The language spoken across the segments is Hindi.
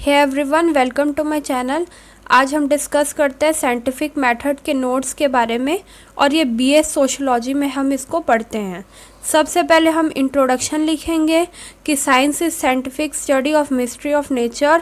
Hey everyone, welcome to my channel. आज हम डिस्कस करते हैं साइंटिफिक मेथड के नोट्स के बारे में और ये बीएस सोशियोलॉजी में हम इसको पढ़ते हैं। सबसे पहले हम इंट्रोडक्शन लिखेंगे कि science is scientific study of mystery of nature.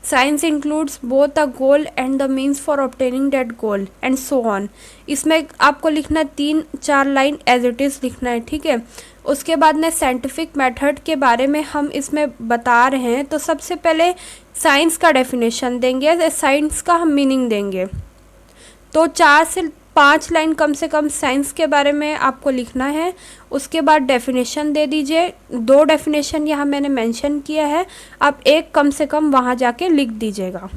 Science includes both the goal and the means for obtaining that goal and so on. इसमें आपको लिखना है 3-4 लाइन एज इट इज़ लिखना है, ठीक है। उसके बाद में साइंटिफिक मेथड के बारे में हम इसमें बता रहे हैं, तो सबसे पहले साइंस का डेफिनेशन देंगे, साइंस का हम मीनिंग देंगे। तो 4 से 5 लाइन कम से कम साइंस के बारे में आपको लिखना है। उसके बाद डेफिनेशन दे दीजिए। 2 डेफिनेशन यहाँ मैंने मेंशन किया है, आप एक कम से कम वहाँ जाके लिख दीजिएगा।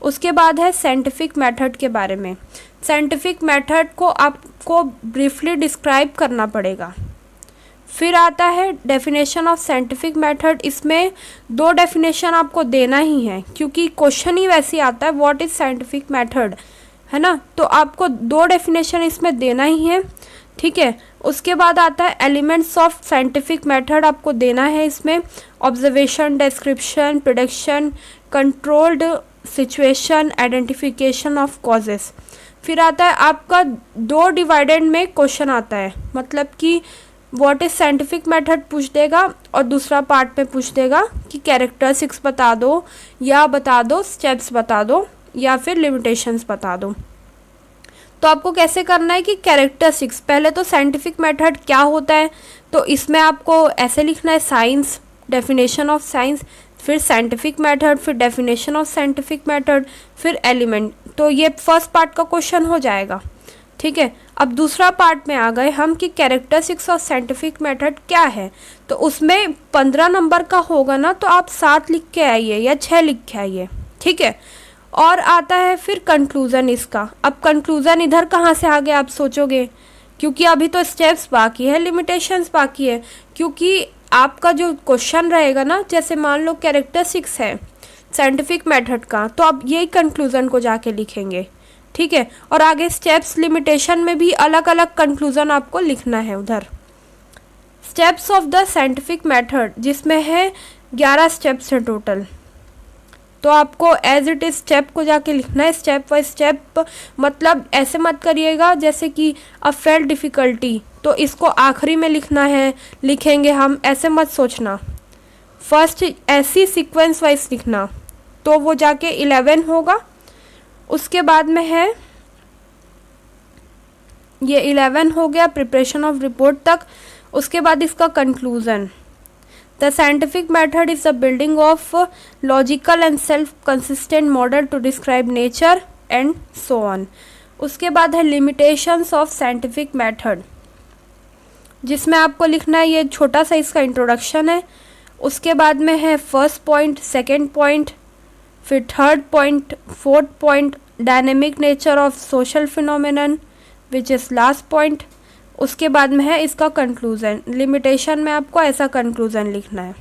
उसके बाद है साइंटिफिक मेथड के बारे में। साइंटिफिक मेथड को आपको ब्रीफली डिस्क्राइब करना पड़ेगा। फिर आता है डेफिनेशन ऑफ साइंटिफिक मेथड। इसमें 2 डेफिनेशन आपको देना ही है, क्योंकि क्वेश्चन ही वैसे आता है व्हाट इज साइंटिफिक मेथड, है ना। तो आपको 2 डेफिनेशन इसमें देना ही है, ठीक है। उसके बाद आता है एलिमेंट्स ऑफ साइंटिफिक मेथड, आपको देना है इसमें observation, description, prediction, controlled situation, identification of causes. फिर आता है आपका 2 डिवाइडेड में क्वेश्चन आता है, मतलब कि व्हाट इज साइंटिफिक मेथड पूछ देगा और दूसरा पार्ट में पूछ देगा कि कैरेक्टरिस्टिक्स बता दो, या बता दो स्टेप्स बता दो, या फिर लिमिटेशंस बता दो। तो आपको कैसे करना है कि कैरेक्टरिस्टिक्स, पहले तो साइंटिफिक मेथड क्या होता है, तो इसमें आपको ऐसे लिखना है साइंस, डेफिनेशन ऑफ साइंस, फिर साइंटिफिक मेथड, फिर डेफिनेशन ऑफ साइंटिफिक मेथड, फिर एलिमेंट। तो ये फर्स्ट पार्ट का क्वेश्चन हो जाएगा, ठीक है। अब दूसरा पार्ट में आ गए हम कि कैरेक्टरिस्टिक्स ऑफ साइंटिफिक मेथड क्या है। तो उसमें 15 नंबर का होगा ना, तो आप 7 लिख के आइए या 6 लिख के आइए, ठीक है। और आता है फिर कंक्लूज़न इसका। अब कंक्लूज़न इधर कहाँ से आ गया आप सोचोगे, क्योंकि अभी तो स्टेप्स बाकी है, लिमिटेशंस बाकी है। क्योंकि आपका जो क्वेश्चन रहेगा ना, जैसे मान लो कैरेक्टरिस्टिक्स है साइंटिफिक मेथड का, तो आप यही कंक्लूज़न को जाके लिखेंगे, ठीक है। और आगे स्टेप्स, लिमिटेशन में भी अलग अलग कंक्लूज़न आपको लिखना है उधर। Steps of the scientific method, जिसमें है 11 स्टेप्स हैं टोटल। तो आपको एज इट इज स्टेप को जाके लिखना है, स्टेप बाय स्टेप। मतलब ऐसे मत करिएगा जैसे कि अ फेल्ट डिफ़िकल्टी, तो इसको आखिरी में लिखना है, लिखेंगे हम, ऐसे मत सोचना। फर्स्ट ऐसी सीक्वेंस वाइज लिखना, तो वो जाके 11 होगा। उसके बाद में है ये 11 हो गया प्रिपरेशन ऑफ रिपोर्ट तक। उसके बाद इसका conclusion, the scientific method is the building of logical and self consistent model to describe nature and so on. उसके बाद है लिमिटेशंस ऑफ साइंटिफिक मेथड, जिसमें आपको लिखना है, ये छोटा सा इसका इंट्रोडक्शन है। उसके बाद में है फर्स्ट पॉइंट, सेकेंड पॉइंट, फिर third point, fourth point, dynamic nature of social phenomenon which is last point. उसके बाद में है इसका कंक्लूज़न। लिमिटेशन में आपको ऐसा कंक्लूज़न लिखना है।